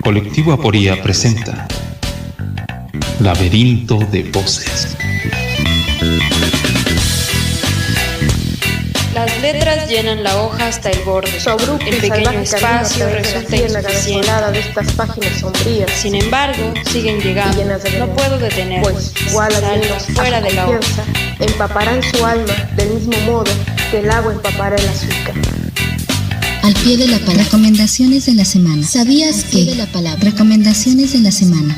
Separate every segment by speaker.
Speaker 1: Colectivo Aporía presenta Laberinto de Voces.
Speaker 2: Las letras llenan la hoja hasta el borde. El pequeño espacio resulta insuficiente.
Speaker 3: De estas páginas sombrías.
Speaker 2: Sin embargo, siguen llegando. No puedo detenerlos.
Speaker 3: Pues, igual
Speaker 2: Saltos fuera de la hoja.
Speaker 3: Empaparán su alma del mismo modo que el agua empapará el azúcar.
Speaker 4: Al pie de la palabra. Recomendaciones de la semana. ¿Sabías que? De la palabra. Recomendaciones de la semana.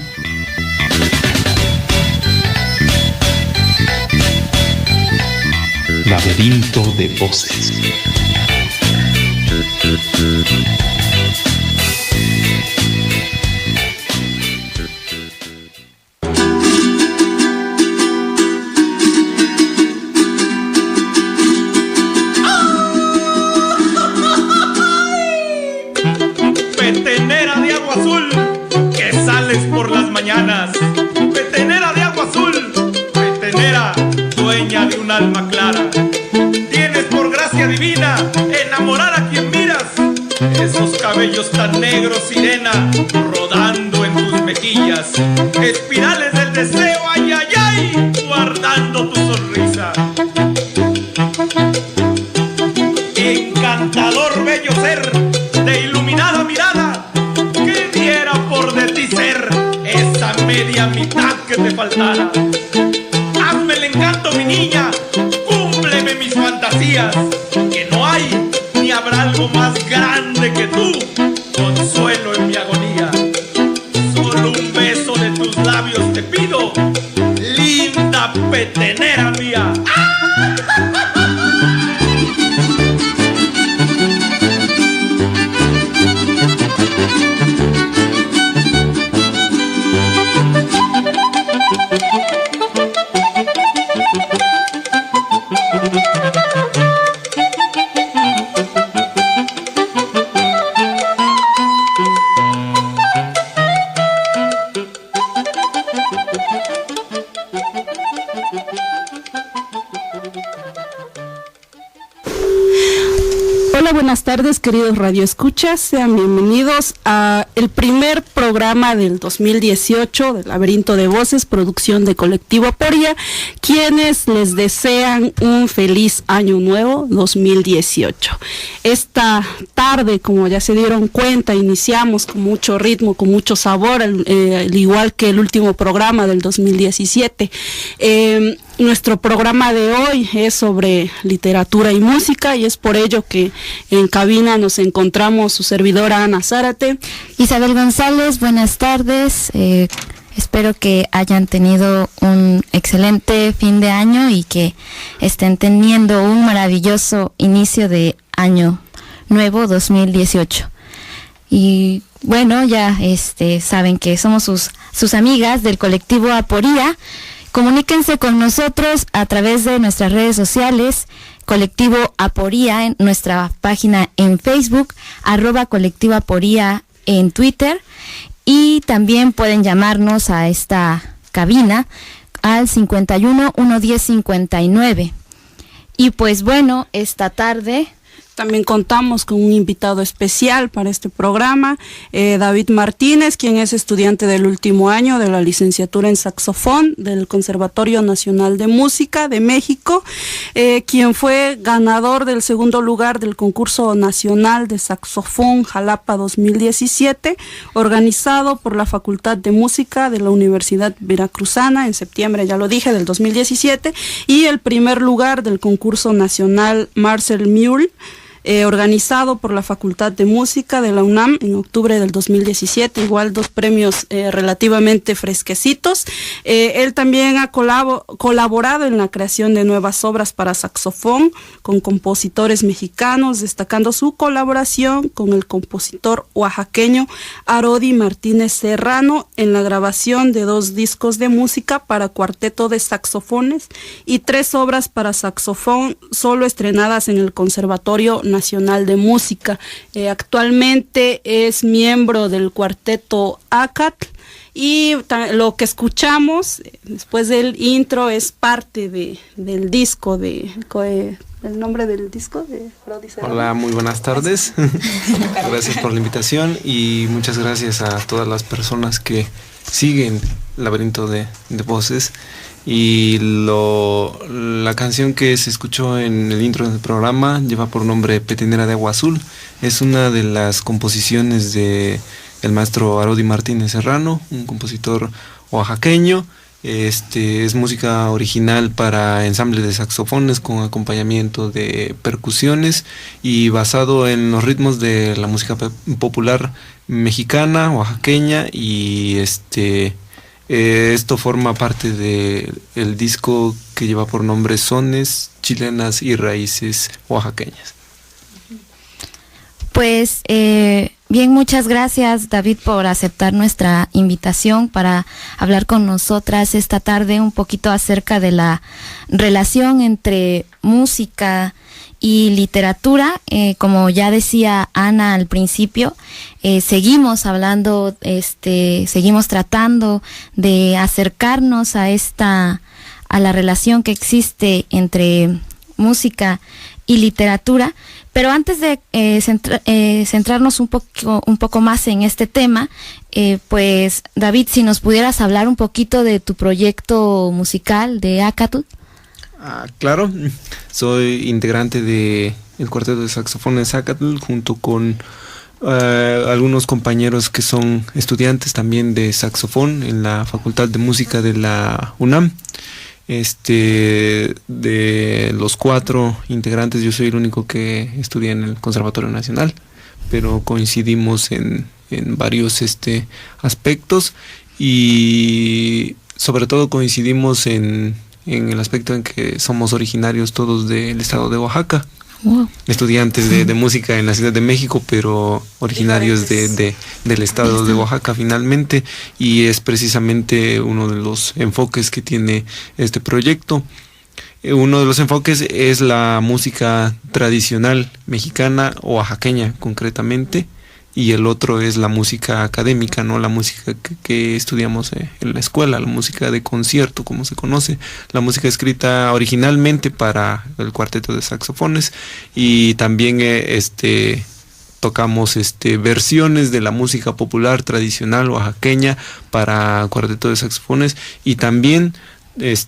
Speaker 1: Laberinto de Voces.
Speaker 5: Petenera de agua azul, que sales por las mañanas. Petenera de agua azul, petenera, dueña de un alma clara. Tienes por gracia divina enamorar a quien miras. Esos cabellos tan negros, sirena, rodando en tus mejillas. Espirales del deseo, ay, ay, ay, guardando tu sonrisa. Encantador bello ser, de iluminada mirada, que diera por de ti ser esa media mitad que te faltara. Hazme el encanto, mi niña, cúmpleme mis fantasías, que no hay ni habrá algo más grande que tú, consuelo en mi agonía. Solo un beso de tus labios te pido, linda petenera mía.
Speaker 6: Buenas tardes, queridos radioescuchas, sean bienvenidos a el primer programa del 2018 del Laberinto de Voces, producción de Colectivo Aporía, quienes les desean un feliz año nuevo 2018. Esta tarde, como ya se dieron cuenta, iniciamos con mucho ritmo, con mucho sabor, al igual que el último programa del 2017. Nuestro programa de hoy es sobre literatura y música, y es por ello que en cabina nos encontramos su servidora Ana Zárate.
Speaker 4: Isabel González, buenas tardes. Espero que hayan tenido un excelente fin de año y que estén teniendo un maravilloso inicio de año nuevo 2018. Y bueno, ya saben que somos sus amigas del Colectivo Aporía. Comuníquense con nosotros a través de nuestras redes sociales, Colectivo Aporía, en nuestra página en Facebook, @Colectivo Aporía en Twitter, y también pueden llamarnos a esta cabina al 51 110 59. Y pues bueno, esta tarde
Speaker 6: también contamos con un invitado especial para este programa, David Martínez, quien es estudiante del último año de la licenciatura en saxofón del Conservatorio Nacional de Música de México, quien fue ganador del segundo lugar del concurso nacional de saxofón Jalapa 2017, organizado por la Facultad de Música de la Universidad Veracruzana en septiembre, ya lo dije, del 2017, y el primer lugar del concurso nacional Marcel Mule, organizado por la Facultad de Música de la UNAM en octubre del 2017, igual dos premios relativamente fresquecitos. Él también ha colaborado en la creación de nuevas obras para saxofón con compositores mexicanos, destacando su colaboración con el compositor oaxaqueño Arodi Martínez Serrano en la grabación de 2 discos de música para cuarteto de saxofones y 3 obras para saxofón solo estrenadas en el Conservatorio Nacional de Música. Actualmente es miembro del cuarteto ACATL, y lo que escuchamos después del intro es parte del disco el nombre del disco de Brody Serrano.
Speaker 7: Hola, muy buenas tardes. Gracias por la invitación y muchas gracias a todas las personas que siguen Laberinto de Voces. Y la canción que se escuchó en el intro del programa lleva por nombre Petenera de Agua Azul. Es una de las composiciones de el maestro Arodi Martínez Serrano, un compositor oaxaqueño. Es música original para ensamble de saxofones con acompañamiento de percusiones y basado en los ritmos de la música popular mexicana, oaxaqueña, y esto forma parte del disco que lleva por nombre Sones, Chilenas y Raíces Oaxaqueñas.
Speaker 4: Pues bien, muchas gracias, David, por aceptar nuestra invitación para hablar con nosotras esta tarde un poquito acerca de la relación entre música y literatura. Como ya decía Ana al principio, seguimos hablando, seguimos tratando de acercarnos a la relación que existe entre música y literatura. Pero antes de centrarnos un poco más en este tema, pues David, si nos pudieras hablar un poquito de tu proyecto musical de ACATL.
Speaker 7: Claro, soy integrante del cuarteto de saxofones ACATL junto con algunos compañeros que son estudiantes también de saxofón en la Facultad de Música de la UNAM. De los 4 integrantes, yo soy el único que estudia en el Conservatorio Nacional, pero coincidimos en varios aspectos, y sobre todo coincidimos en el aspecto en que somos originarios todos del estado de Oaxaca. Wow. Estudiantes de música en la Ciudad de México, pero originarios del estado de Oaxaca finalmente, y es precisamente uno de los enfoques que tiene este proyecto. Uno de los enfoques es la música tradicional mexicana, oaxaqueña concretamente, y el otro es la música académica, ¿no? La música que estudiamos en la escuela, la música de concierto, como se conoce, la música escrita originalmente para el cuarteto de saxofones, y también tocamos versiones de la música popular tradicional oaxaqueña para cuarteto de saxofones, y también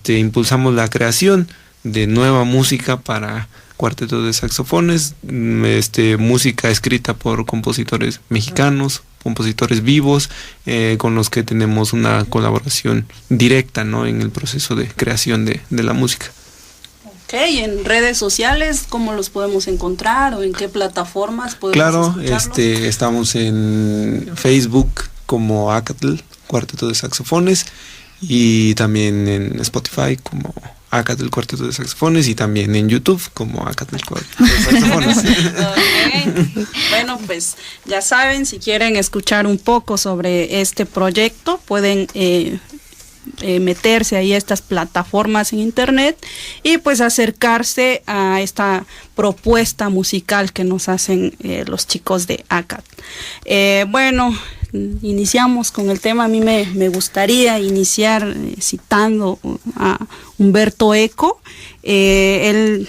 Speaker 7: impulsamos la creación de nueva música para cuarteto de saxofones, música escrita por compositores mexicanos, compositores vivos, con los que tenemos una colaboración directa, ¿no?, en el proceso de creación de la música.
Speaker 6: Ok, en redes sociales, ¿cómo los podemos encontrar o en qué plataformas podemos escucharlos?
Speaker 7: Estamos en Facebook como ACATL, Cuarteto de Saxofones, y también en Spotify como ACATL Cuarteto de Saxofones, y también en YouTube como ACATL Cuarteto de Saxofones.
Speaker 6: Okay. Bueno, pues ya saben, si quieren escuchar un poco sobre este proyecto, pueden meterse ahí a estas plataformas en internet y pues acercarse a esta propuesta musical que nos hacen los chicos de ACATL. Bueno, iniciamos con el tema. A mí me gustaría iniciar citando a Umberto Eco. Él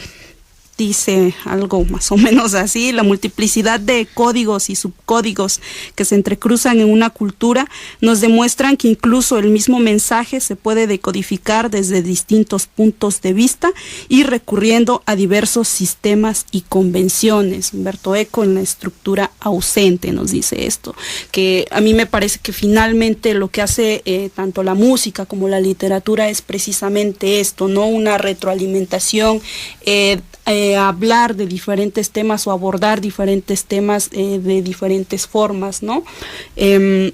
Speaker 6: dice algo más o menos así: la multiplicidad de códigos y subcódigos que se entrecruzan en una cultura nos demuestran que incluso el mismo mensaje se puede decodificar desde distintos puntos de vista y recurriendo a diversos sistemas y convenciones. Umberto Eco, en La estructura ausente, nos dice esto, que a mí me parece que finalmente lo que hace tanto la música como la literatura es precisamente esto, ¿no? Una retroalimentación, hablar de diferentes temas o abordar diferentes temas de diferentes formas, ¿no? E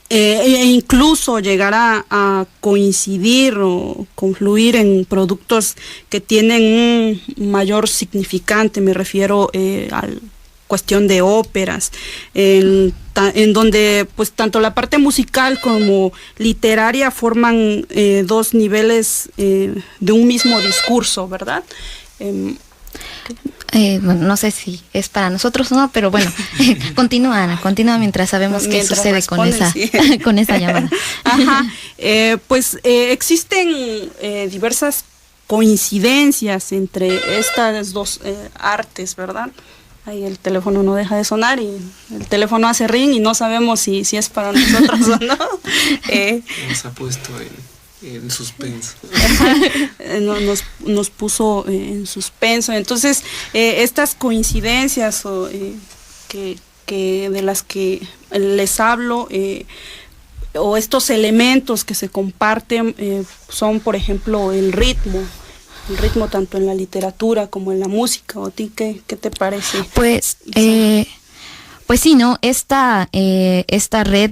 Speaker 6: incluso llegar a coincidir o confluir en productos que tienen un mayor significante. Me refiero a cuestión de óperas, en donde pues tanto la parte musical como literaria forman dos niveles de un mismo discurso, ¿verdad?
Speaker 4: Bueno, no sé si es para nosotros o no, pero bueno, continúa Ana, continúa mientras sabemos qué sucede con esa llamada.
Speaker 6: Ajá, existen diversas coincidencias entre estas dos artes, ¿verdad? Ahí el teléfono no deja de sonar y el teléfono hace ring y no sabemos si es para nosotros o no.
Speaker 7: Nos ha puesto en suspenso.
Speaker 6: Nos puso en suspenso. Entonces, estas coincidencias que de las que les hablo, o estos elementos que se comparten, son, por ejemplo, el ritmo tanto en la literatura como en la música. ¿O a ti qué te parece?
Speaker 4: Pues sí, ¿no? Esta red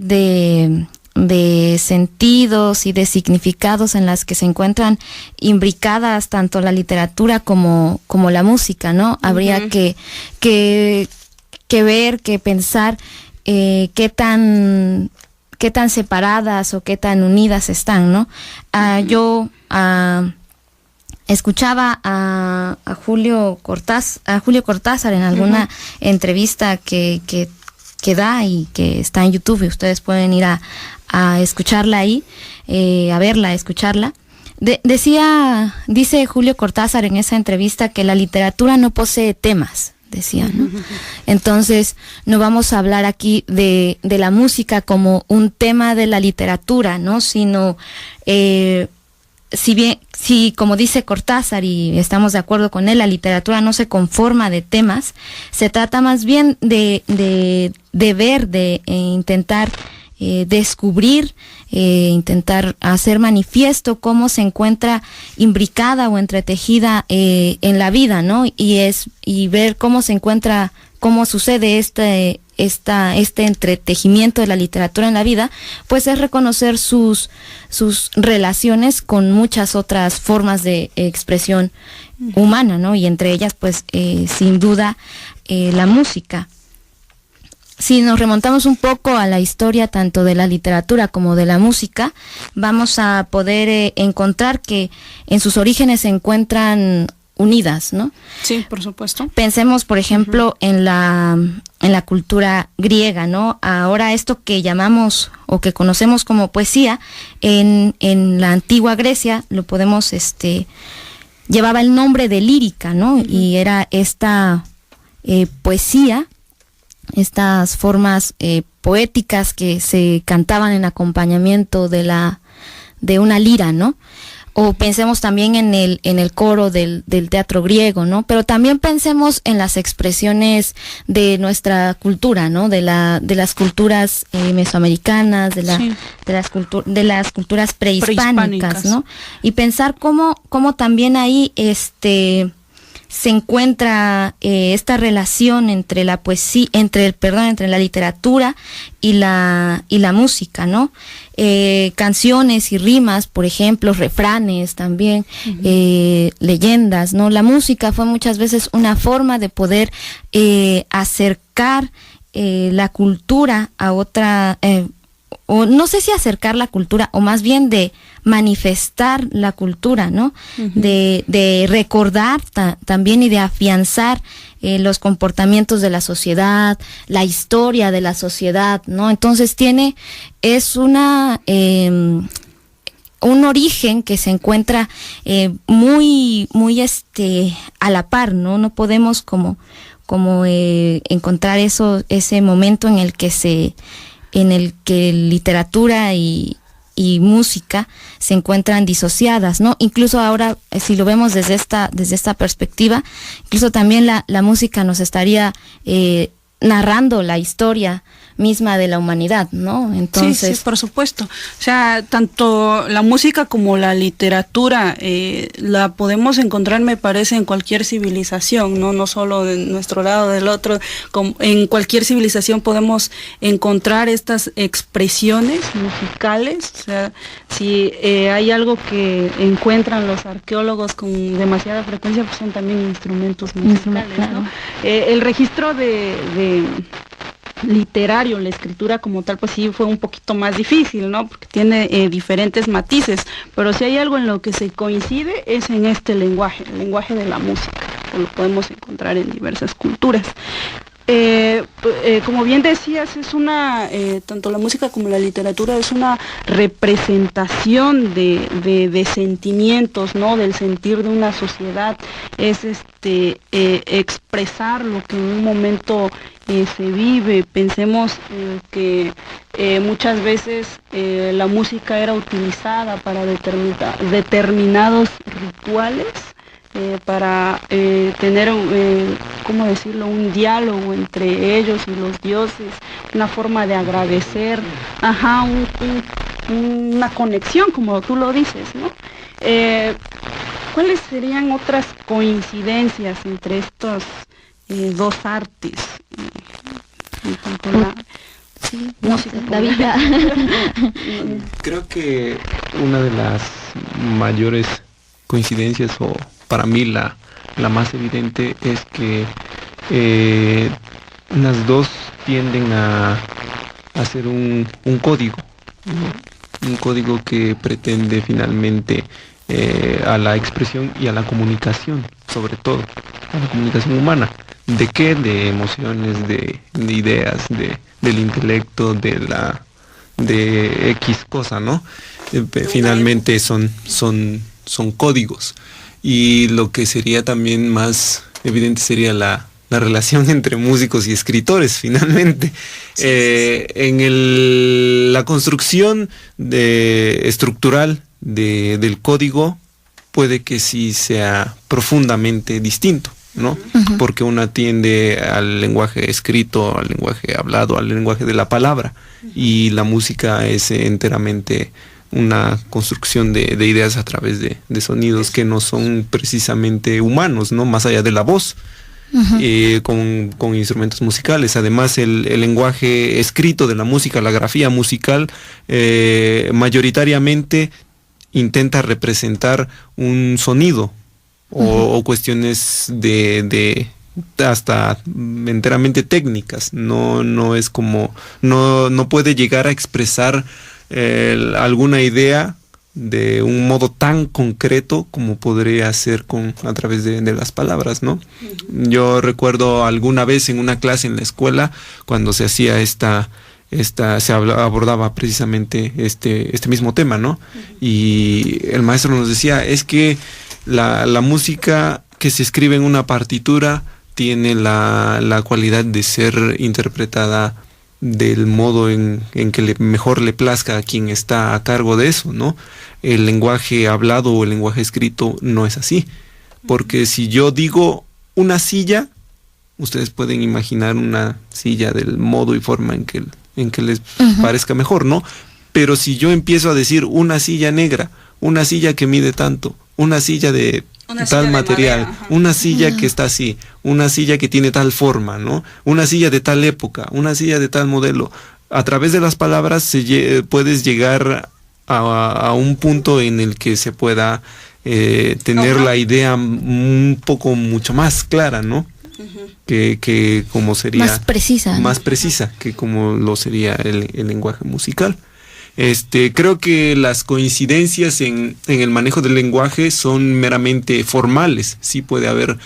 Speaker 4: de sentidos y de significados en las que se encuentran imbricadas tanto la literatura como la música, ¿no? Habría que ver, que pensar qué tan separadas o qué tan unidas están, ¿no? Yo escuchaba a Julio Cortázar en alguna entrevista que da y que está en YouTube, y ustedes pueden ir a escucharla ahí, a verla, a escucharla. Dice Julio Cortázar en esa entrevista que la literatura no posee temas, decía, ¿no? Entonces, no vamos a hablar aquí de la música como un tema de la literatura, ¿no? Sino, si como dice Cortázar, y estamos de acuerdo con él, la literatura no se conforma de temas, se trata más bien de ver, de intentar descubrir, intentar hacer manifiesto cómo se encuentra imbricada o entretejida en la vida, ¿no? Y ver cómo sucede este entretejimiento de la literatura en la vida, pues es reconocer sus relaciones con muchas otras formas de expresión humana, ¿no? Y entre ellas, pues, sin duda, la música. Si nos remontamos un poco a la historia tanto de la literatura como de la música, vamos a poder encontrar que en sus orígenes se encuentran unidas, ¿no?
Speaker 6: Sí, por supuesto.
Speaker 4: Pensemos, por ejemplo, en la cultura griega, ¿no? Ahora esto que llamamos o que conocemos como poesía, en la antigua Grecia lo podemos, llevaba el nombre de lírica, ¿no? Y era esta poesía, estas formas poéticas que se cantaban en acompañamiento de una lira, ¿no? O pensemos también en el coro del teatro griego, ¿no? Pero también pensemos en las expresiones de nuestra cultura, ¿no? De las culturas mesoamericanas, de las culturas prehispánicas, ¿no? Y pensar cómo también ahí se encuentra esta relación entre la poesía, entre la literatura y la música, ¿no? Canciones y rimas, por ejemplo, refranes también, leyendas, ¿no? La música fue muchas veces una forma de poder acercar la cultura a otra, o no sé si acercar la cultura, o más bien de manifestar la cultura, ¿no? De recordar también y de afianzar los comportamientos de la sociedad, la historia de la sociedad, ¿no? Entonces es un origen que se encuentra muy a la par, ¿no? No podemos como encontrar ese momento en el que literatura y música se encuentran disociadas, ¿no? Incluso ahora, si lo vemos desde esta perspectiva, incluso también la música nos estaría narrando la historia misma de la humanidad, ¿no? Entonces,
Speaker 6: sí, por supuesto. O sea, tanto la música como la literatura la podemos encontrar, me parece, en cualquier civilización, no solo de nuestro lado, del otro. En cualquier civilización podemos encontrar estas expresiones musicales. O sea, si hay algo que encuentran los arqueólogos con demasiada frecuencia, pues son también instrumentos musicales, ¿no? El registro de literario, la escritura como tal, pues sí fue un poquito más difícil, ¿no? Porque tiene diferentes matices, pero si hay algo en lo que se coincide es en este lenguaje, el lenguaje de la música. o lo podemos encontrar en diversas culturas. Como bien decías, es tanto la música como la literatura es una representación de sentimientos, ¿no? Del sentir de una sociedad, es expresar lo que en un momento se vive. Pensemos que muchas veces la música era utilizada para determinados rituales, para tener, ¿cómo decirlo?, un diálogo entre ellos y los dioses, una forma de agradecer, una conexión, como tú lo dices, ¿no? ¿Cuáles serían otras coincidencias entre estos dos artes?
Speaker 4: David.
Speaker 7: Creo que una de las mayores coincidencias, o para mí la más evidente, es que las dos tienden a hacer un código, ¿no? Un código que pretende finalmente a la expresión y a la comunicación, sobre todo a la comunicación humana. ¿De qué? De emociones, de ideas, del intelecto, de X cosa, ¿no? Finalmente son códigos. Y lo que sería también más evidente sería la relación entre músicos y escritores, finalmente. Sí. La construcción estructural del código puede que sí sea profundamente distinto, ¿no? Uh-huh. Porque uno atiende al lenguaje escrito, al lenguaje hablado, al lenguaje de la palabra, y la música es enteramente una construcción de ideas a través de sonidos que no son precisamente humanos, ¿no? Más allá de la voz. Uh-huh. Con instrumentos musicales. Además, el lenguaje escrito de la música, la grafía musical, mayoritariamente intenta representar un sonido, uh-huh, o cuestiones de hasta enteramente técnicas. No es como, no puede llegar a expresar alguna idea de un modo tan concreto como podría ser a través de las palabras, ¿no? Uh-huh. Yo recuerdo alguna vez en una clase en la escuela, cuando se hacía abordaba precisamente este mismo tema, ¿no? Uh-huh. Y el maestro nos decía, es que la música que se escribe en una partitura tiene la cualidad de ser interpretada del modo en que mejor le plazca a quien está a cargo de eso, ¿no? El lenguaje hablado o el lenguaje escrito no es así, porque si yo digo una silla, ustedes pueden imaginar una silla del modo y forma en que les uh-huh parezca mejor, ¿no? Pero si yo empiezo a decir una silla negra, una silla que mide tanto, una silla de tal material, madera, una silla uh-huh que está así, una silla que tiene tal forma, ¿no? Una silla de tal época, una silla de tal modelo. A través de las palabras puedes llegar a un punto en el que se pueda tener uh-huh la idea mucho más clara, ¿no? Uh-huh. Que como sería
Speaker 4: más precisa, ¿no?
Speaker 7: Más precisa que como lo sería el lenguaje musical. Creo que las coincidencias en el manejo del lenguaje son meramente formales. Sí puede haber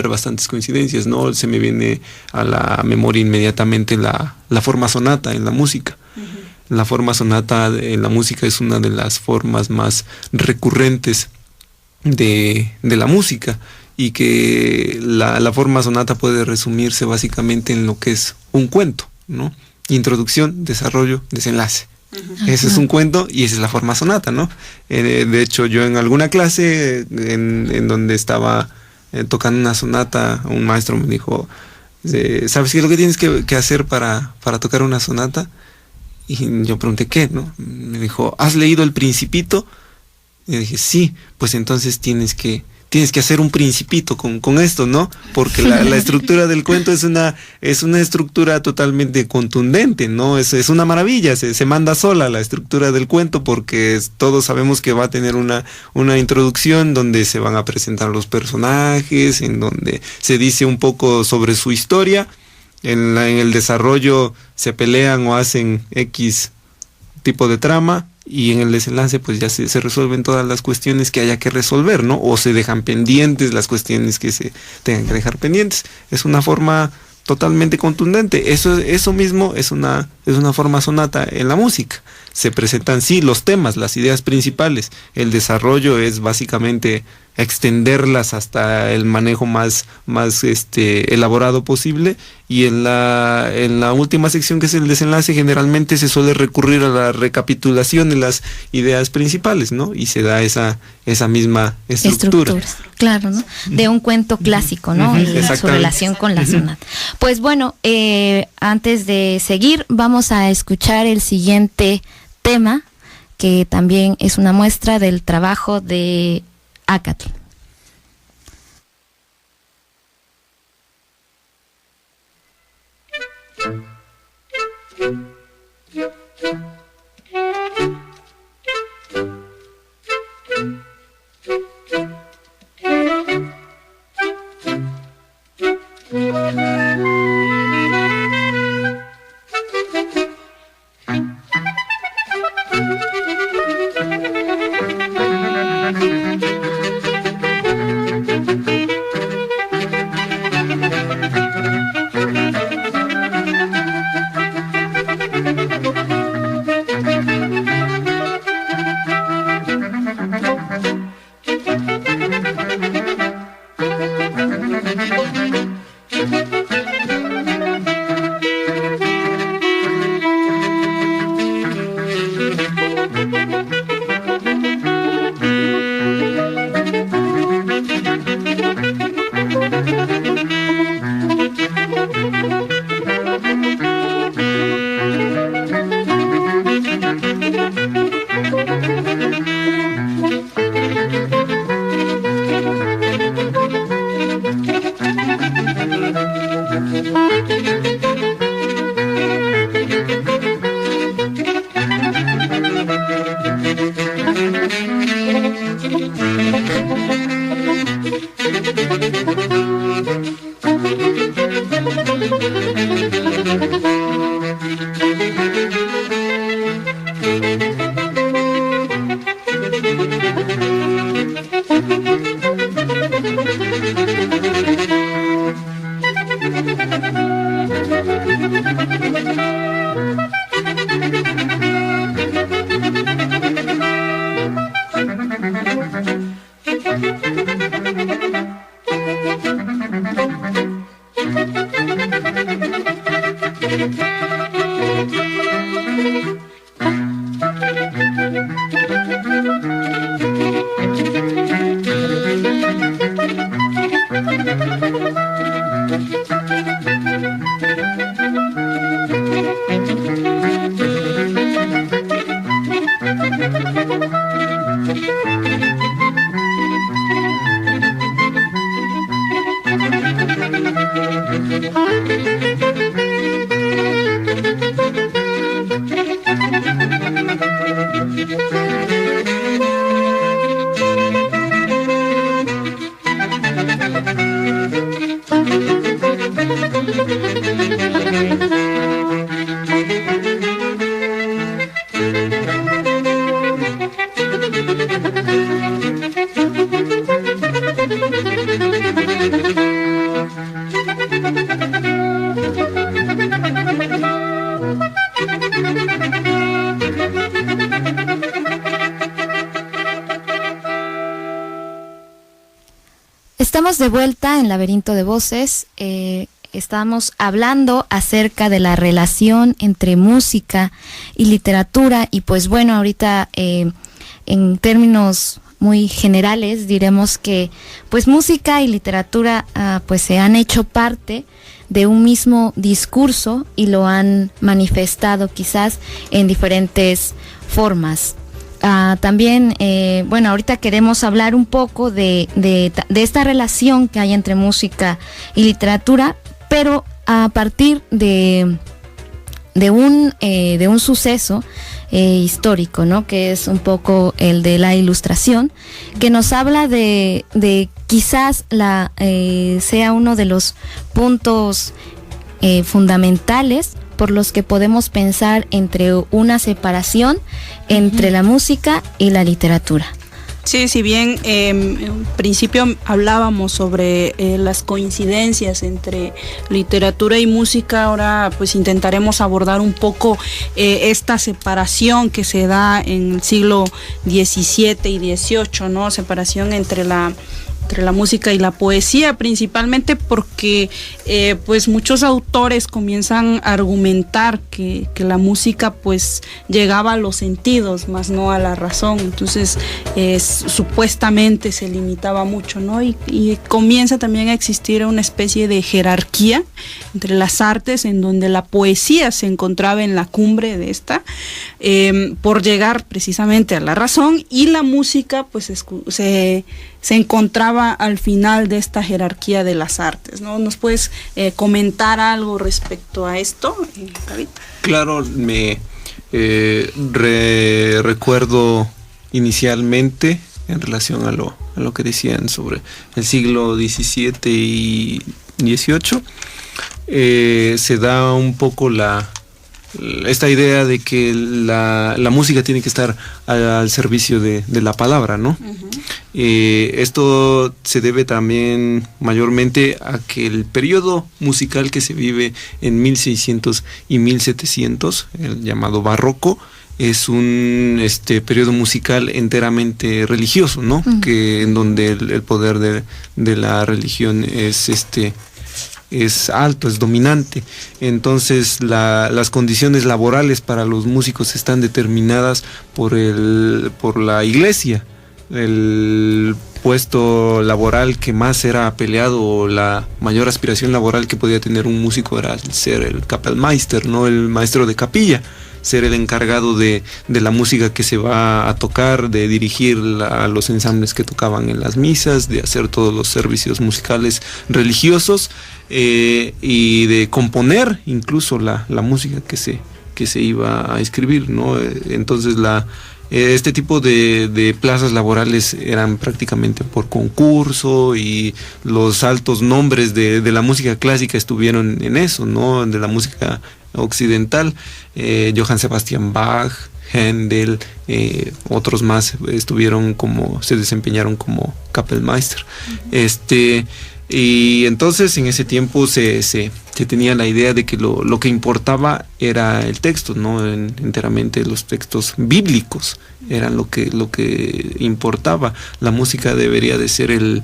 Speaker 7: bastantes coincidencias, ¿no? Se me viene a la memoria inmediatamente la forma sonata en la música. Uh-huh. La forma sonata en la música es una de las formas más recurrentes de la música, y que la forma sonata puede resumirse básicamente en lo que es un cuento, ¿no? Introducción, desarrollo, desenlace. Uh-huh. Ese es un cuento y esa es la forma sonata, ¿no? De hecho, yo en alguna clase en donde estaba tocando una sonata, un maestro me dijo, ¿sabes qué es lo que tienes que hacer para tocar una sonata? Y yo pregunté, ¿qué? ¿No? Me dijo, ¿has leído El Principito? Y dije, sí. Pues entonces tienes que hacer un principito con esto, ¿no? Porque la estructura del cuento es una estructura totalmente contundente, ¿no? Es una maravilla, se manda sola la estructura del cuento, porque todos sabemos que va a tener una introducción donde se van a presentar los personajes, en donde se dice un poco sobre su historia, en el desarrollo se pelean o hacen X tipo de trama, y en el desenlace pues ya se resuelven todas las cuestiones que haya que resolver, ¿no? O se dejan pendientes las cuestiones que se tengan que dejar pendientes. Es una forma totalmente contundente. Eso mismo es una forma sonata en la música. Se presentan sí los temas, las ideas principales. El desarrollo es básicamente extenderlas hasta el manejo más elaborado posible, y en la última sección, que es el desenlace, generalmente se suele recurrir a la recapitulación de las ideas principales, ¿no? Y se da esa misma estructura.
Speaker 4: Claro, ¿no? De un cuento clásico, ¿no? Y su relación con la sonata. Pues bueno, antes de seguir, vamos a escuchar el siguiente tema, que también es una muestra del trabajo de Acatl. Estamos de vuelta en Laberinto de Voces. Estamos hablando acerca de la relación entre música y literatura, y pues bueno, ahorita en términos muy generales diremos que pues música y literatura pues se han hecho parte de un mismo discurso y lo han manifestado quizás en diferentes formas. También, bueno, ahorita queremos hablar un poco de esta relación que hay entre música y literatura, pero a partir de un suceso histórico, ¿no? Que es un poco el de la Ilustración, que nos habla de quizás sea uno de los puntos fundamentales por los que podemos pensar entre una separación entre la música y la literatura.
Speaker 6: Sí, si bien en principio hablábamos sobre las coincidencias entre literatura y música, ahora pues intentaremos abordar un poco esta separación que se da en el siglo XVII y XVIII, ¿no? Separación entre la música y la poesía, principalmente porque pues muchos autores comienzan a argumentar que la música pues llegaba a los sentidos, más no a la razón. Entonces supuestamente se limitaba mucho, ¿no? Y comienza también a existir una especie de jerarquía entre las artes, en donde la poesía se encontraba en la cumbre de esta, por llegar precisamente a la razón, y la música pues se encontraba al final de esta jerarquía de las artes, ¿no? ¿Nos puedes comentar algo respecto a esto, David?
Speaker 7: Claro, me recuerdo inicialmente en relación a lo que decían sobre el siglo XVII y XVIII, se da un poco esta idea de que la música tiene que estar al servicio de la palabra, ¿no? Uh-huh. Esto se debe también mayormente a que el periodo musical que se vive en 1600 y 1700, el llamado barroco, es un periodo musical enteramente religioso, ¿no? Uh-huh. Que en donde el poder de la religión es alto, es dominante. Entonces las condiciones laborales para los músicos están determinadas por la iglesia. El puesto laboral que más era peleado, o la mayor aspiración laboral que podía tener un músico, era ser el Kapellmeister, ¿no? El maestro de capilla, ser el encargado de la música que se va a tocar, de dirigir a los ensambles que tocaban en las misas, de hacer todos los servicios musicales religiosos, y de componer incluso la música que se iba a escribir, ¿no? Entonces este tipo de plazas laborales eran prácticamente por concurso, y los altos nombres de la música clásica estuvieron en eso, ¿no? De la música occidental, Johann Sebastian Bach, Händel, otros más se desempeñaron como Kapellmeister. Uh-huh. Y entonces en ese tiempo se tenía la idea de que lo que importaba era el texto, ¿no? Enteramente los textos bíblicos eran lo que importaba. La música debería de ser el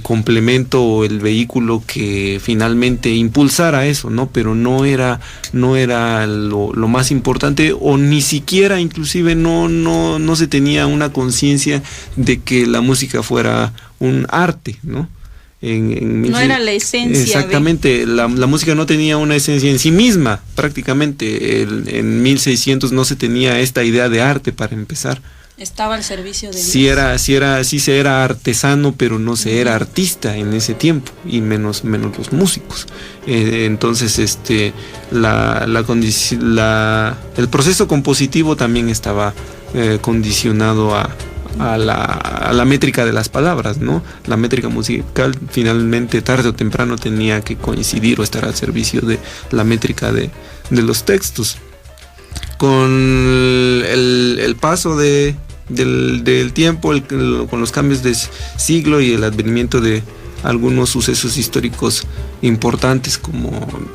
Speaker 7: complemento o el vehículo que finalmente impulsara eso, ¿no? Pero no era lo más importante, o ni siquiera inclusive no se tenía una conciencia de que la música fuera un arte, ¿no?
Speaker 6: No era la esencia.
Speaker 7: Exactamente, la música no tenía una esencia en sí misma, prácticamente. En 1600 no se tenía esta idea de arte, para empezar.
Speaker 6: Estaba al servicio de Dios.
Speaker 7: Sí se era artesano, pero no se era artista en ese tiempo, y menos los músicos. Entonces el proceso compositivo también estaba condicionado a la métrica de las palabras, ¿no? La métrica musical finalmente, tarde o temprano, tenía que coincidir o estar al servicio de la métrica de los textos. Con el paso del tiempo, con los cambios de siglo y el advenimiento de algunos sucesos históricos importantes, como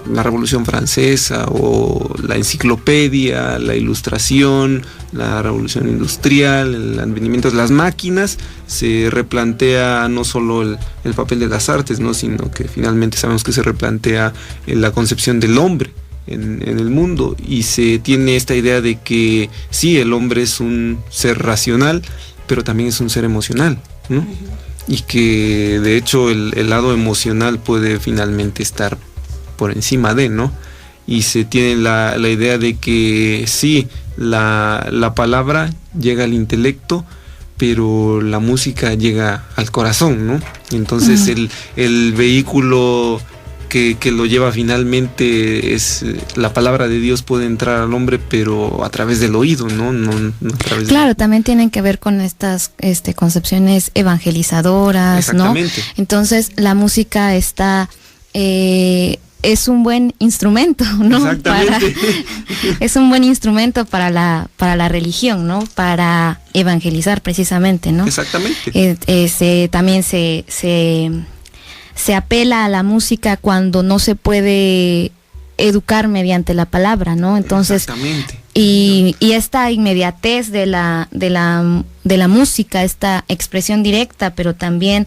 Speaker 7: la Revolución Francesa o la enciclopedia, la Ilustración, la Revolución Industrial, el advenimiento de las máquinas, se replantea no solo el papel de las artes, ¿no? Sino que finalmente sabemos que se replantea la concepción del hombre en el mundo, y se tiene esta idea de que sí, el hombre es un ser racional, pero también es un ser emocional, ¿no? Uh-huh. Y que de hecho el lado emocional puede finalmente estar por encima de, ¿no? Y se tiene la idea de que sí, la palabra llega al intelecto, pero la música llega al corazón, ¿no? Entonces el vehículo que lo lleva finalmente es la palabra de Dios. Puede entrar al hombre, pero a través del oído, no a través
Speaker 4: también tienen que ver con estas concepciones evangelizadoras, ¿no? Entonces la música está es un buen instrumento, ¿no?
Speaker 7: Exactamente.
Speaker 4: Es un buen instrumento para la religión, ¿no? Para evangelizar precisamente, ¿no?
Speaker 7: Exactamente.
Speaker 4: También se apela a la música cuando no se puede educar mediante la palabra, ¿no? Entonces,
Speaker 7: exactamente.
Speaker 4: Y esta inmediatez de la música, esta expresión directa, pero también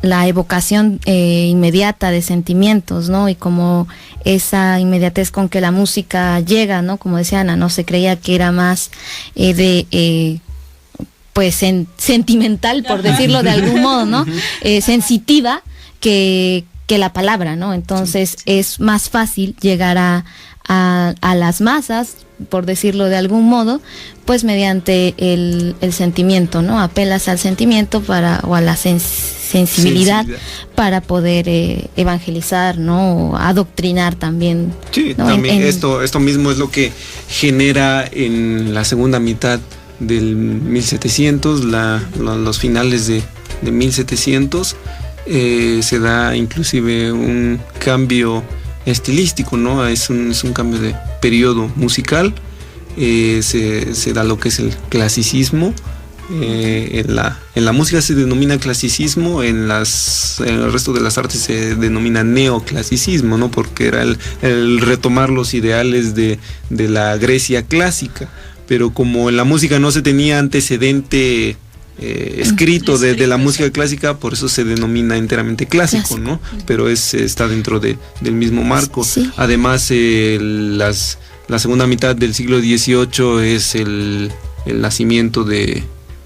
Speaker 4: la evocación inmediata de sentimientos, ¿no? Y como esa inmediatez con que la música llega, ¿no? Como decía Ana, ¿no? Se creía que era más sentimental, por decirlo de algún modo, ¿no? Sensitiva que la palabra, ¿no? Entonces es más fácil llegar a las masas, por decirlo de algún modo, pues mediante el sentimiento, ¿no? Apelas al sentimiento o a la sensibilidad para poder evangelizar, ¿no? O adoctrinar también.
Speaker 7: Sí,
Speaker 4: ¿no?
Speaker 7: también esto mismo es lo que genera en la segunda mitad del 1700, los finales de 1700, se da inclusive un cambio estilístico, ¿no? Es un cambio de periodo musical, se da lo que es el clasicismo. En la música se denomina clasicismo, en el resto de las artes se denomina neoclasicismo, ¿no? Porque era el retomar los ideales de la Grecia clásica, pero como en la música no se tenía antecedente escrito de la música clásica, por eso se denomina enteramente clásico, ¿no? Pero está dentro del mismo marco. Sí. Además, la segunda mitad del siglo XVIII es el nacimiento de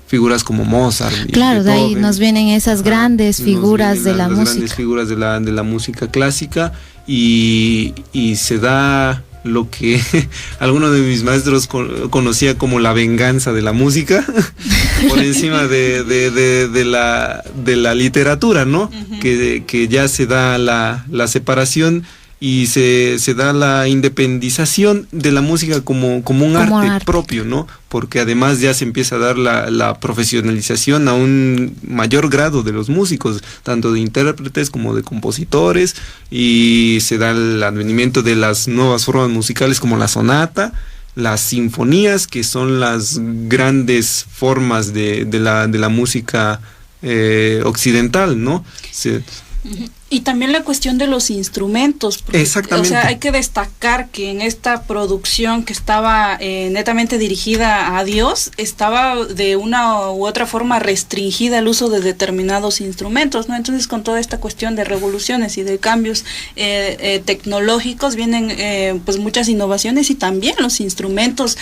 Speaker 7: figuras como Mozart.
Speaker 4: Claro, de ahí nos vienen esas grandes figuras de la música.
Speaker 7: Grandes figuras de la música clásica, y se da lo que alguno de mis maestros conocía como la venganza de la música por encima de la literatura, ¿no? Uh-huh. Que ya se da la separación y se da la independización de la música como un arte propio, ¿no? Porque además ya se empieza a dar la profesionalización a un mayor grado de los músicos, tanto de intérpretes como de compositores, y se da el advenimiento de las nuevas formas musicales como la sonata, las sinfonías, que son las grandes formas de la música occidental, ¿no?
Speaker 6: Y también la cuestión de los instrumentos. Porque,
Speaker 7: exactamente.
Speaker 6: O sea, hay que destacar que en esta producción que estaba netamente dirigida a Dios, estaba de una u otra forma restringida el uso de determinados instrumentos, ¿no? Entonces, con toda esta cuestión de revoluciones y de cambios tecnológicos, vienen pues muchas innovaciones, y también los instrumentos,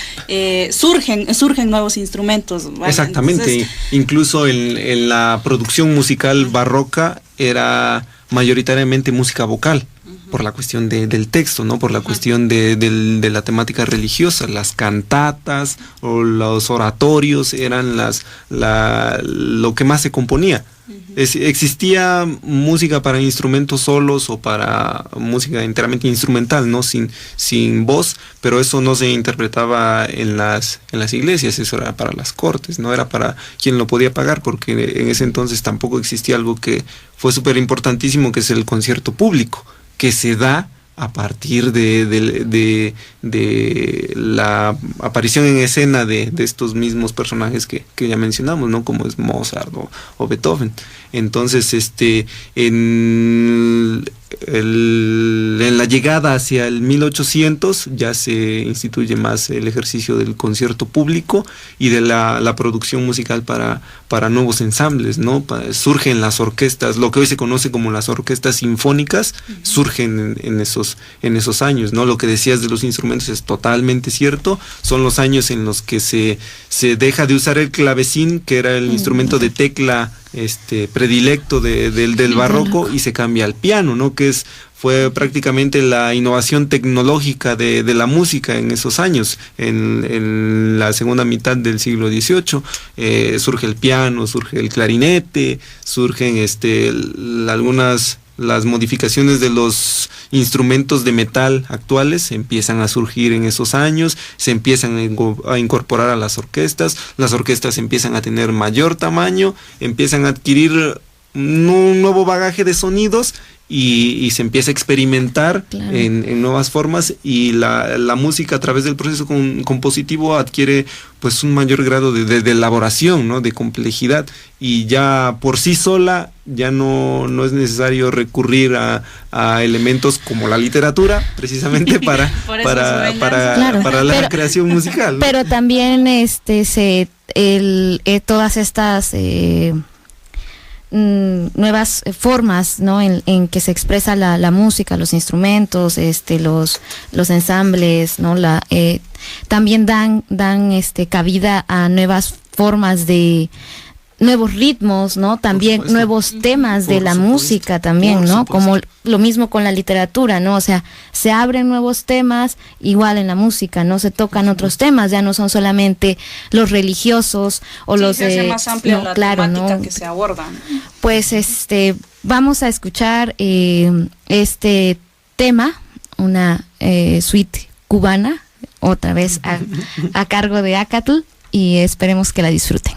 Speaker 6: surgen nuevos instrumentos, ¿vale?
Speaker 7: Exactamente. Entonces, incluso en la producción musical barroca era mayoritariamente música vocal, uh-huh, por la cuestión del texto, ¿no? Por la, uh-huh, cuestión de la temática religiosa. Las cantatas o los oratorios eran lo que más se componía. Uh-huh. Existía música para instrumentos solos o para música enteramente instrumental, ¿no? Sin voz, pero eso no se interpretaba en las iglesias, eso era para las cortes, no era para quien lo podía pagar, porque en ese entonces tampoco existía algo que fue súper importantísimo, que es el concierto público, que se da a partir de la aparición en escena de estos mismos personajes que ya mencionamos, ¿no? Como es Mozart o Beethoven. Entonces, en la llegada hacia el 1800 ya se instituye más el ejercicio del concierto público y de la producción musical para nuevos ensambles, ¿no? Surgen las orquestas, lo que hoy se conoce como las orquestas sinfónicas, uh-huh, surgen en esos años, ¿no? Lo que decías de los instrumentos es totalmente cierto. Son los años en los que se deja de usar el clavecín, que era el, uh-huh, instrumento de tecla predilecto del barroco, y se cambia al piano, ¿no? Que fue prácticamente la innovación tecnológica de la música en esos años. En la segunda mitad del siglo XVIII surge el piano, surge el clarinete, surgen las modificaciones de los instrumentos de metal actuales empiezan a surgir en esos años, se empiezan a incorporar a las orquestas empiezan a tener mayor tamaño, empiezan a adquirir un nuevo bagaje de sonidos y se empieza a experimentar en nuevas formas, y la música a través del proceso compositivo adquiere pues un mayor grado de elaboración, ¿no? De complejidad, y ya por sí sola ya no es necesario recurrir a elementos como la literatura precisamente para la creación musical, ¿no?
Speaker 4: Pero también todas estas nuevas formas, ¿no? en que se expresa la música, los instrumentos, los ensambles, ¿no? También dan cabida a nuevas formas de nuevos ritmos, ¿no? También nuevos temas de la música también, ¿no? Como lo mismo con la literatura, ¿no? O sea, se abren nuevos temas, igual en la música, ¿no? Se tocan otros temas, ya no son solamente los religiosos o los
Speaker 6: se hace más amplia la temática que se aborda.
Speaker 4: Pues vamos a escuchar este tema, una suite cubana, otra vez a cargo de Acatl, y esperemos que la disfruten.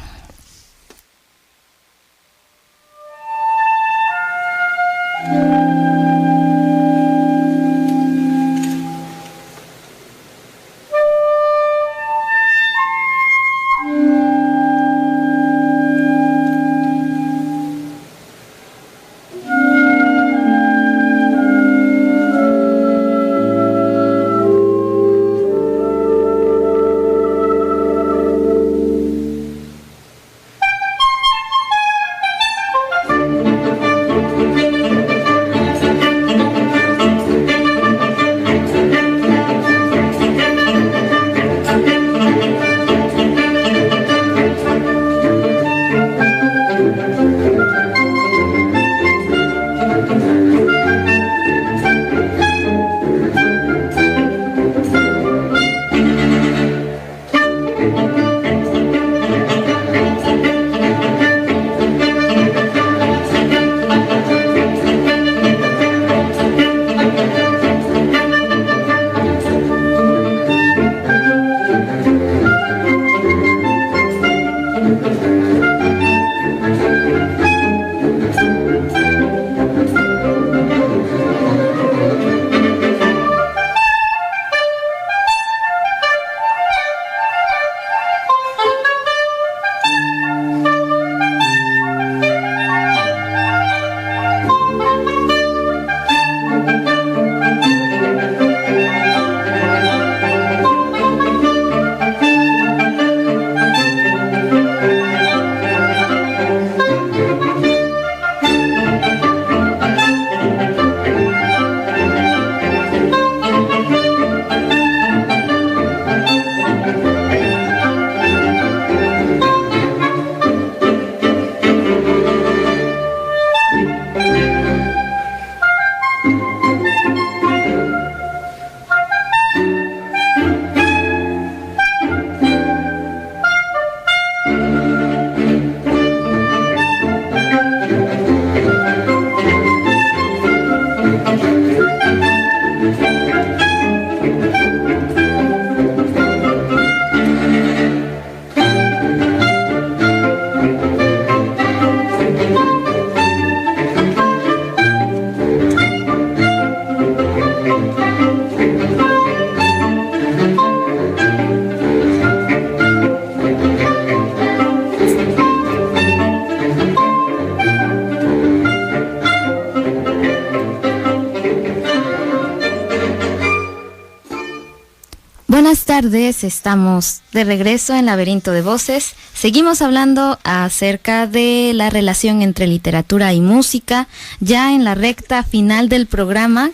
Speaker 4: Buenas tardes, estamos de regreso en Laberinto de Voces. Seguimos hablando acerca de la relación entre literatura y música. Ya en la recta final del programa,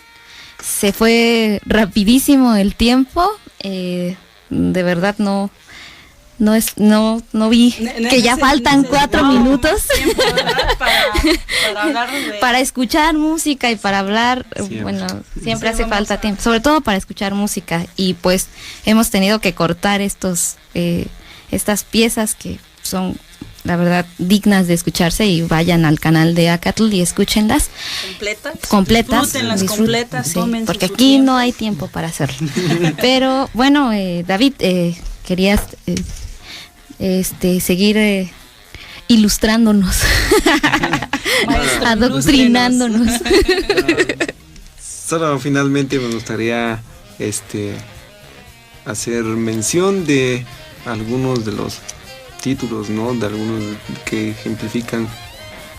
Speaker 4: se fue rapidísimo el tiempo. De verdad no vi que ya faltan 4 minutos para escuchar música y para hablar. Siempre hace falta tiempo, sobre todo para escuchar música, y pues hemos tenido que cortar estas piezas que son, la verdad, dignas de escucharse, y vayan al canal de Acatl y escúchenlas completas,
Speaker 6: disfrútenlas completas,
Speaker 4: sí, porque aquí no hay tiempo para hacerlo. Pero bueno, David, querías seguir ilustrándonos, adoctrinándonos.
Speaker 7: Solo finalmente me gustaría hacer mención de algunos de los títulos, ¿no? De algunos que ejemplifican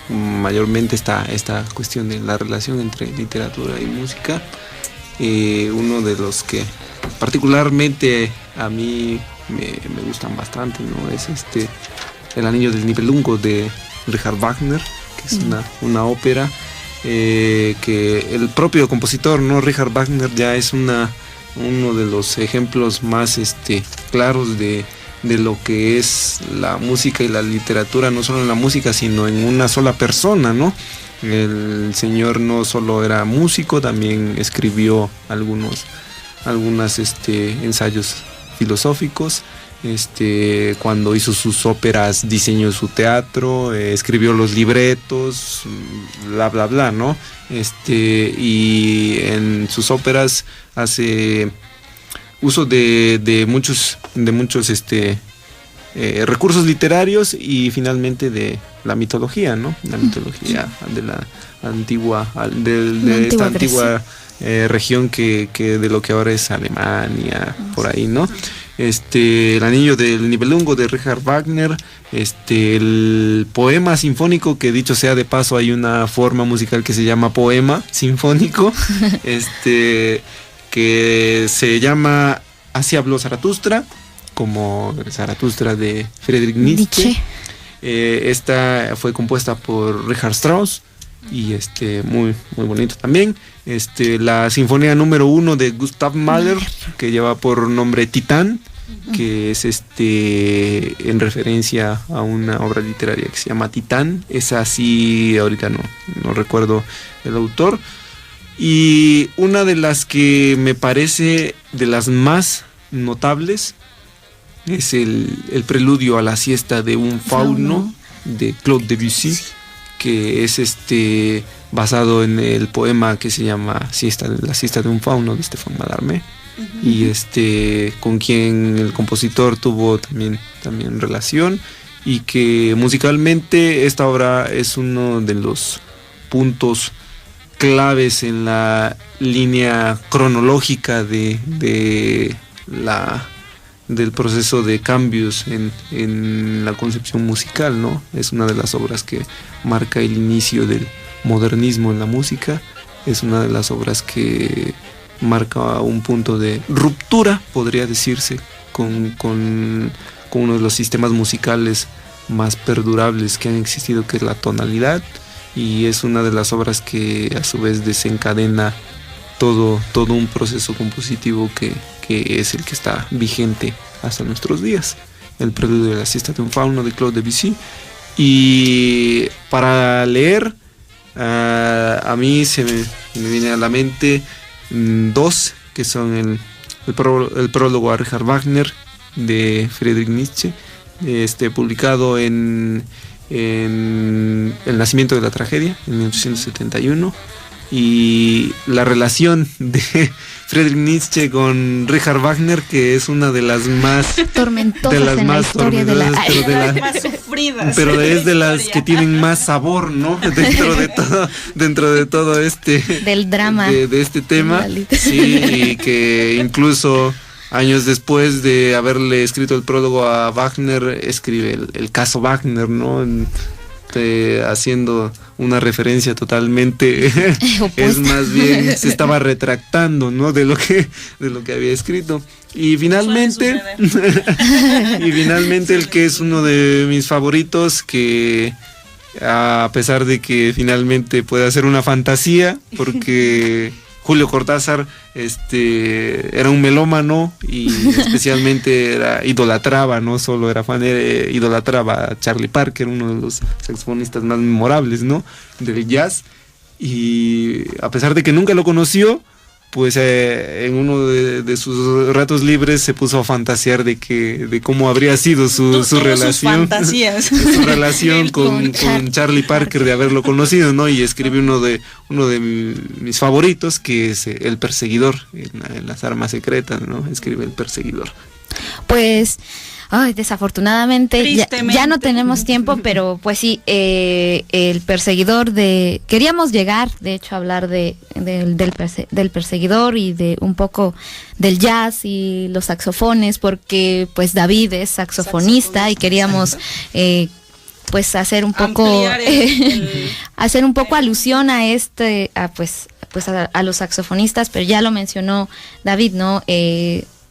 Speaker 7: mayormente esta cuestión de la relación entre literatura y música. Uno de los que particularmente a mí me gustan bastante, ¿no? Es El Anillo del Nibelungo de Richard Wagner, que es una ópera que el propio compositor, ¿no? Richard Wagner ya es uno de los ejemplos más claros de lo que es la música y la literatura, no solo en la música, sino en una sola persona, ¿no? El señor no solo era músico, también escribió algunos ensayos filosóficos. Cuando hizo sus óperas diseñó su teatro, escribió los libretos, bla bla bla, ¿no? Y en sus óperas hace uso de muchos recursos literarios y finalmente de la mitología, ¿no? La mitología de la antigua, de esta antigua región que de lo que ahora es Alemania, por ahí, ¿no? El Anillo del Nibelungo de Richard Wagner, el poema sinfónico, que dicho sea de paso hay una forma musical que se llama poema sinfónico, que se llama Así habló Zaratustra, como Zaratustra de Friedrich Nietzsche. Esta fue compuesta por Richard Strauss y muy bonito también. La sinfonía número 1 de Gustav Mahler, que lleva por nombre Titán, que es en referencia a una obra literaria que se llama Titán. Esa sí, ahorita no recuerdo el autor. Y una de las que me parece de las más notables es el preludio a la siesta de un fauno de Claude Debussy, que es basado en el poema que se llama La siesta de un fauno de Stéphane Mallarmé, y con quien el compositor tuvo también relación, y que musicalmente esta obra es uno de los puntos claves en la línea cronológica del proceso de cambios en la concepción musical, ¿no? Es una de las obras que marca el inicio del modernismo en la música, es una de las obras que marca un punto de ruptura, podría decirse, con uno de los sistemas musicales más perdurables que han existido, que es la tonalidad, y es una de las obras que a su vez desencadena todo un proceso compositivo que es el que está vigente hasta nuestros días. El preludio de la siesta de un fauno de Claude Debussy. Y para leer, a mí se me viene a la mente dos, que son el prólogo a Richard Wagner de Friedrich Nietzsche, publicado en El nacimiento de la tragedia en 1871, y la relación de Friedrich Nietzsche con Richard Wagner, que es una de las más
Speaker 4: tormentosas en la historia de la
Speaker 6: más sufridas,
Speaker 7: pero es de las que tienen más sabor, ¿no? dentro de todo
Speaker 4: del drama
Speaker 7: de este tema, sí, y que incluso años después de haberle escrito el prólogo a Wagner, escribe el caso Wagner, ¿no? Haciendo una referencia totalmente es más bien, se estaba retractando, ¿no? de lo que había escrito. Y finalmente el que es uno de mis favoritos, que a pesar de que finalmente puede ser una fantasía, porque Julio Cortázar era un melómano y especialmente idolatraba, no solo era fan, idolatraba a Charlie Parker, uno de los saxofonistas más memorables, ¿no? del jazz, y a pesar de que nunca lo conoció, pues en uno de sus ratos libres se puso a fantasear de cómo habría sido su relación, su relación con Charlie Parker, de haberlo conocido, ¿no? Y escribió uno de mis favoritos, que es El perseguidor, en las armas secretas, ¿no? Escribe El perseguidor.
Speaker 4: Pues desafortunadamente ya no tenemos tiempo, pero pues sí, el perseguidor queríamos llegar, de hecho, a hablar del perseguidor y de un poco del jazz y los saxofones, porque pues David es saxofonista y queríamos pues hacer un poco hacer un poco alusión a a los saxofonistas, pero ya lo mencionó David, ¿no?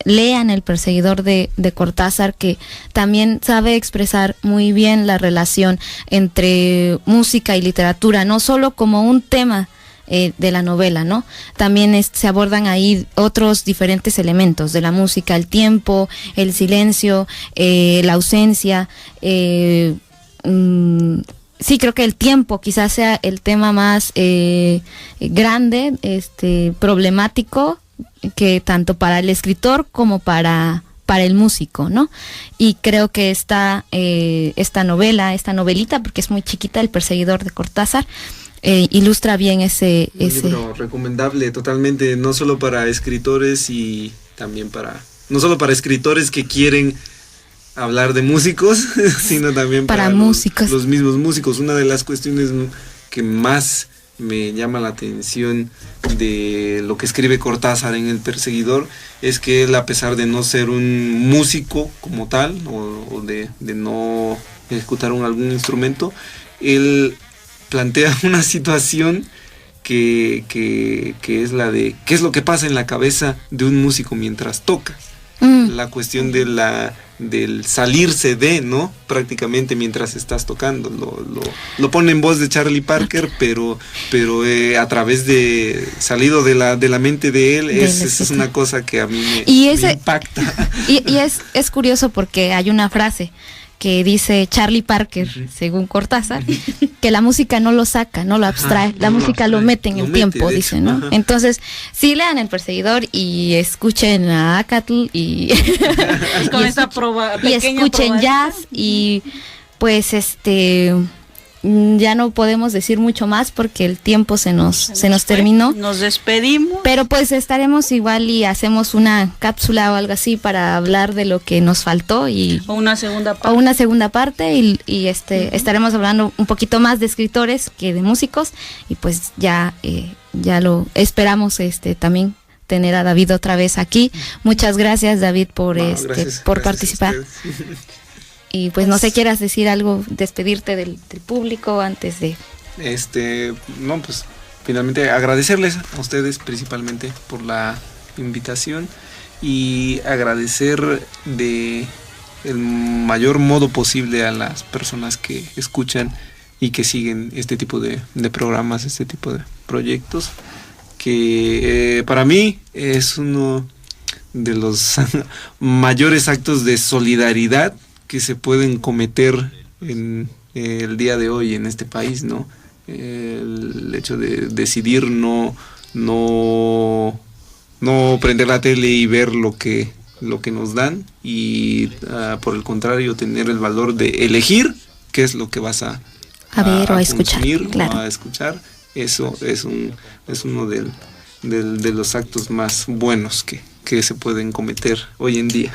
Speaker 4: Lean El perseguidor de Cortázar, que también sabe expresar muy bien la relación entre música y literatura, no solo como un tema de la novela, ¿no? También se abordan ahí otros diferentes elementos de la música, el tiempo, el silencio, la ausencia. Sí, creo que el tiempo quizás sea el tema más grande, problemático, que tanto para el escritor como para el músico, ¿no? Y creo que esta novelita, porque es muy chiquita, El perseguidor de Cortázar, ilustra bien ese
Speaker 7: libro recomendable totalmente, no solo para escritores y también no solo para escritores que quieren hablar de músicos, sino también para músicos. Los mismos músicos. Una de las cuestiones que más me llama la atención de lo que escribe Cortázar en El perseguidor es que él, a pesar de no ser un músico como tal, o de no ejecutar algún instrumento, él plantea una situación que es la de qué es lo que pasa en la cabeza de un músico mientras toca. La cuestión del salirse de, ¿no? Prácticamente mientras estás tocando. Lo pone en voz de Charlie Parker, pero a través de salido de la mente de él, es una cosa que a mí me impacta.
Speaker 4: Y es curioso porque hay una frase que dice Charlie Parker, según Cortázar, que la música no lo saca, no lo abstrae, la música lo mete en el tiempo, dice, ¿no? Ajá. Entonces, sí, lean El perseguidor y escuchen a Acatl y escuchen jazz y pues ya no podemos decir mucho más porque el tiempo se nos terminó.
Speaker 6: Nos despedimos.
Speaker 4: Pero pues estaremos igual y hacemos una cápsula o algo así para hablar de lo que nos faltó
Speaker 6: o una segunda parte y estaremos hablando un poquito más de escritores que de músicos y pues ya lo esperamos también tener a David otra vez aquí. Muchas gracias, David, por participar. Y pues no sé, quieras decir algo, despedirte del público antes de...
Speaker 7: No, pues finalmente agradecerles a ustedes principalmente por la invitación y agradecer de el mayor modo posible a las personas que escuchan y que siguen este tipo de programas, este tipo de proyectos, que para mí es uno de los mayores actos de solidaridad que se pueden cometer en el día de hoy en este país, ¿no? El hecho de decidir no prender la tele y ver lo que nos dan y por el contrario tener el valor de elegir qué es lo que vas a
Speaker 4: ver o a escuchar, claro.
Speaker 7: A escuchar. Eso es uno de los actos más buenos que se pueden cometer hoy en día.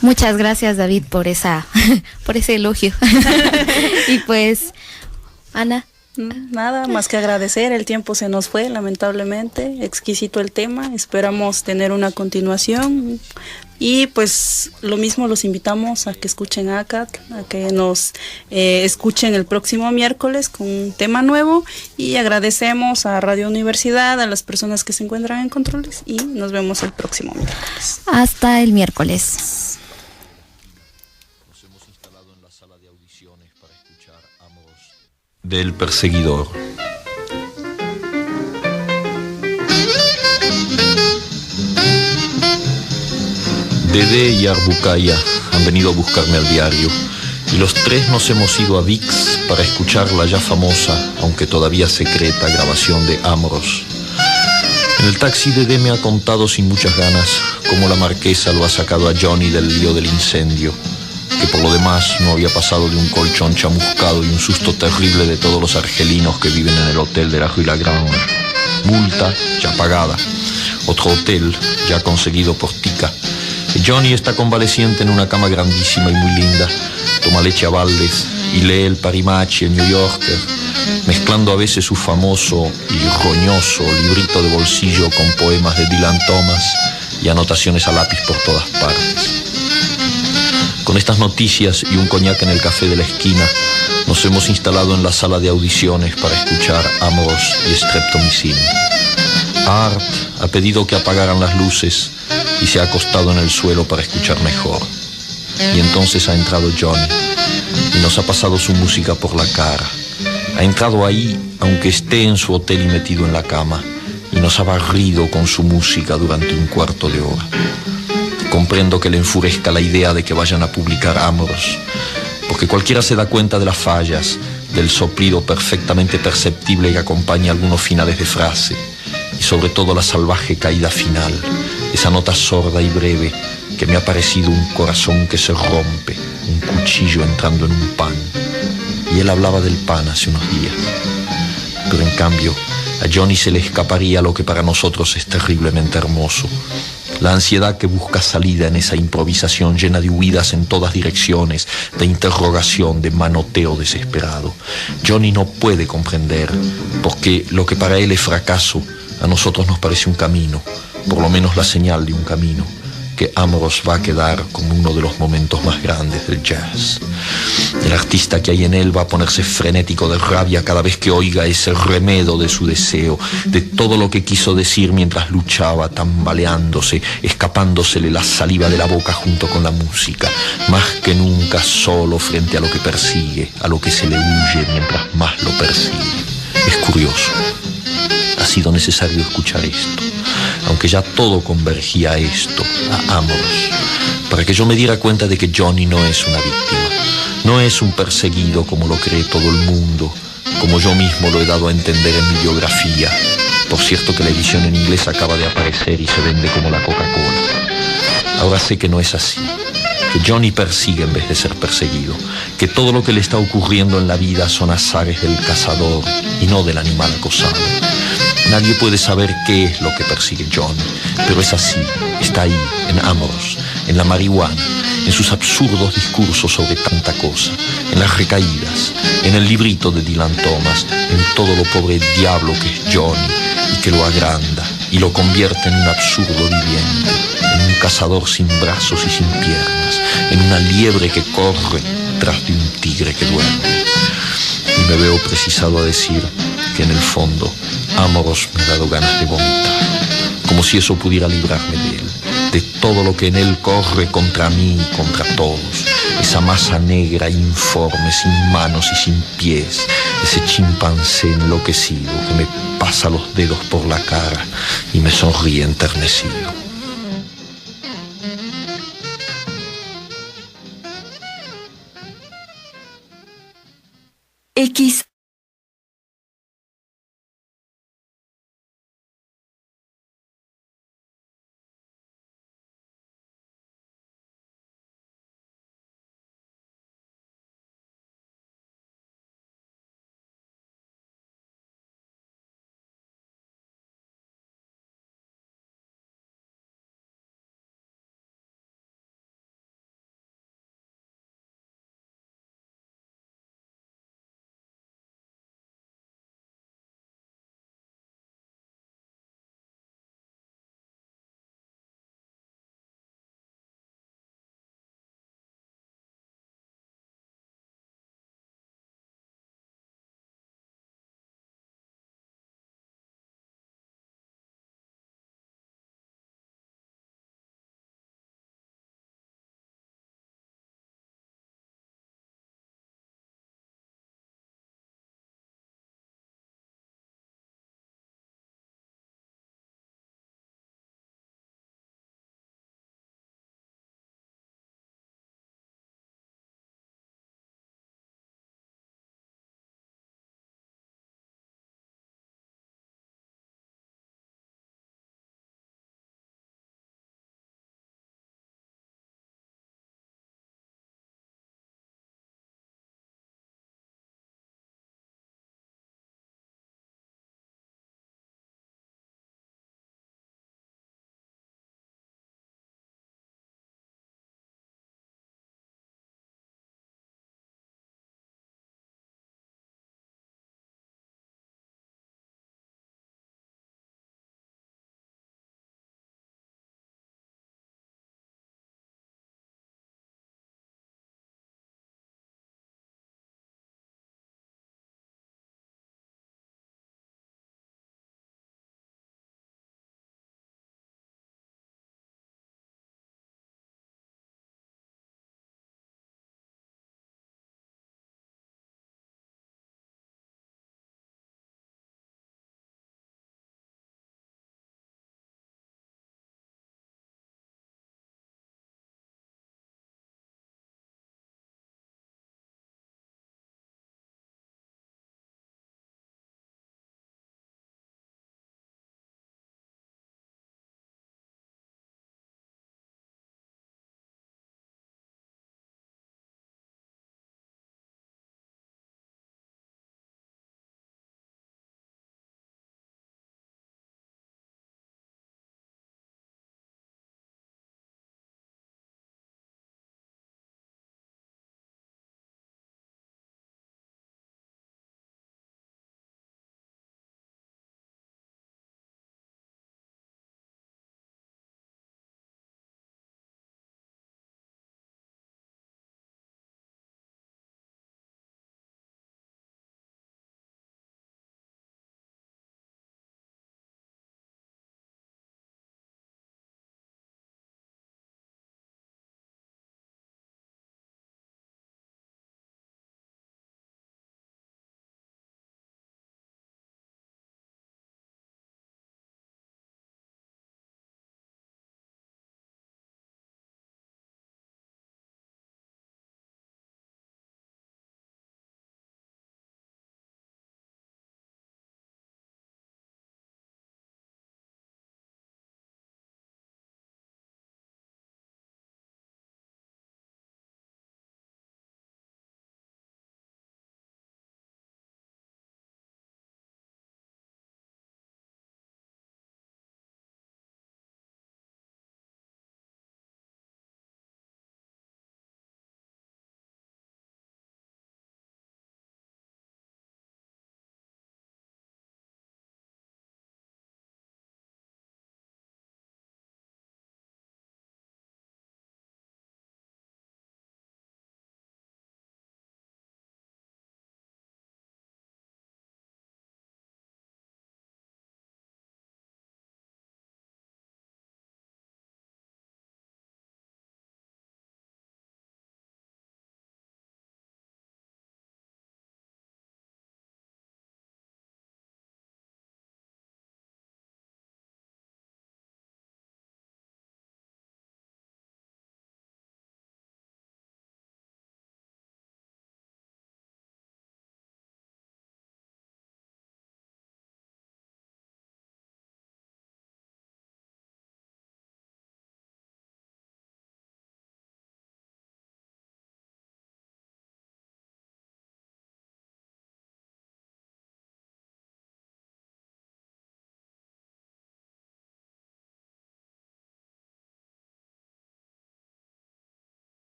Speaker 4: Muchas gracias, David, por ese elogio. Y pues, Ana.
Speaker 6: Nada más que agradecer, el tiempo se nos fue, lamentablemente, exquisito el tema, esperamos tener una continuación y pues lo mismo los invitamos a que escuchen ACAT, a que nos escuchen el próximo miércoles con un tema nuevo y agradecemos a Radio Universidad, a las personas que se encuentran en controles y nos vemos el próximo miércoles.
Speaker 4: Hasta el miércoles.
Speaker 8: Del perseguidor. Dede y Arbucaya han venido a buscarme al diario y los tres nos hemos ido a VIX para escuchar la ya famosa, aunque todavía secreta, grabación de Amoros. En el taxi Dede me ha contado sin muchas ganas cómo la marquesa lo ha sacado a Johnny del lío del incendio, que por lo demás no había pasado de un colchón chamuscado y un susto terrible de todos los argelinos que viven en el hotel de la Rue Lagrange. Multa ya pagada, otro hotel ya conseguido por Tica Johnny está convaleciente en una cama grandísima y muy linda. Toma leche a baldes y lee el Parimachi, el New Yorker, mezclando a veces su famoso y roñoso librito de bolsillo con poemas de Dylan Thomas y anotaciones a lápiz por todas partes. Con estas noticias y un coñac en el café de la esquina, nos hemos instalado en la sala de audiciones para escuchar Amoros y Streptomycin. Art ha pedido que apagaran las luces y se ha acostado en el suelo para escuchar mejor. Y entonces ha entrado Johnny y nos ha pasado su música por la cara. Ha entrado ahí, aunque esté en su hotel y metido en la cama, y nos ha barrido con su música durante un cuarto de hora. Comprendo que le enfurezca la idea de que vayan a publicar Amoros, porque cualquiera se da cuenta de las fallas, del soplido perfectamente perceptible que acompaña algunos finales de frase, y sobre todo la salvaje caída final, esa nota sorda y breve que me ha parecido un corazón que se rompe, un cuchillo entrando en un pan. Y él hablaba del pan hace unos días. Pero en cambio, a Johnny se le escaparía lo que para nosotros es terriblemente hermoso: la ansiedad que busca salida en esa improvisación llena de huidas en todas direcciones, de interrogación, de manoteo desesperado. Johnny no puede comprender, porque lo que para él es fracaso, a nosotros nos parece un camino, por lo menos la señal de un camino, que Amoros va a quedar como uno de los momentos más grandes del jazz. El artista que hay en él va a ponerse frenético de rabia cada vez que oiga ese remedo de su deseo, de todo lo que quiso decir mientras luchaba, tambaleándose, escapándosele la saliva de la boca junto con la música, más que nunca solo frente a lo que persigue, a lo que se le huye mientras más lo persigue. Es curioso. Ha sido necesario escuchar esto, aunque ya todo convergía a esto, a Amoros, para que yo me diera cuenta de que Johnny no es una víctima, no es un perseguido como lo cree todo el mundo, como yo mismo lo he dado a entender en mi biografía. Por cierto que la edición en inglés acaba de aparecer y se vende como la Coca-Cola. Ahora sé que no es así, que Johnny persigue en vez de ser perseguido, que todo lo que le está ocurriendo en la vida son azares del cazador y no del animal acosado. Nadie puede saber qué es lo que persigue Johnny, pero es así, está ahí, en Amoros, en la marihuana, en sus absurdos discursos sobre tanta cosa, en las recaídas, en el librito de Dylan Thomas, en todo lo pobre diablo que es Johnny y que lo agranda y lo convierte en un absurdo viviente, en un cazador sin brazos y sin piernas, en una liebre que corre tras de un tigre que duerme. Y me veo precisado a decir que en el fondo Amoros me ha dado ganas de vomitar, como si eso pudiera librarme de él, de todo lo que en él corre contra mí y contra todos, esa masa negra informe, sin manos y sin pies, ese chimpancé enloquecido que me pasa los dedos por la cara y me sonríe enternecido.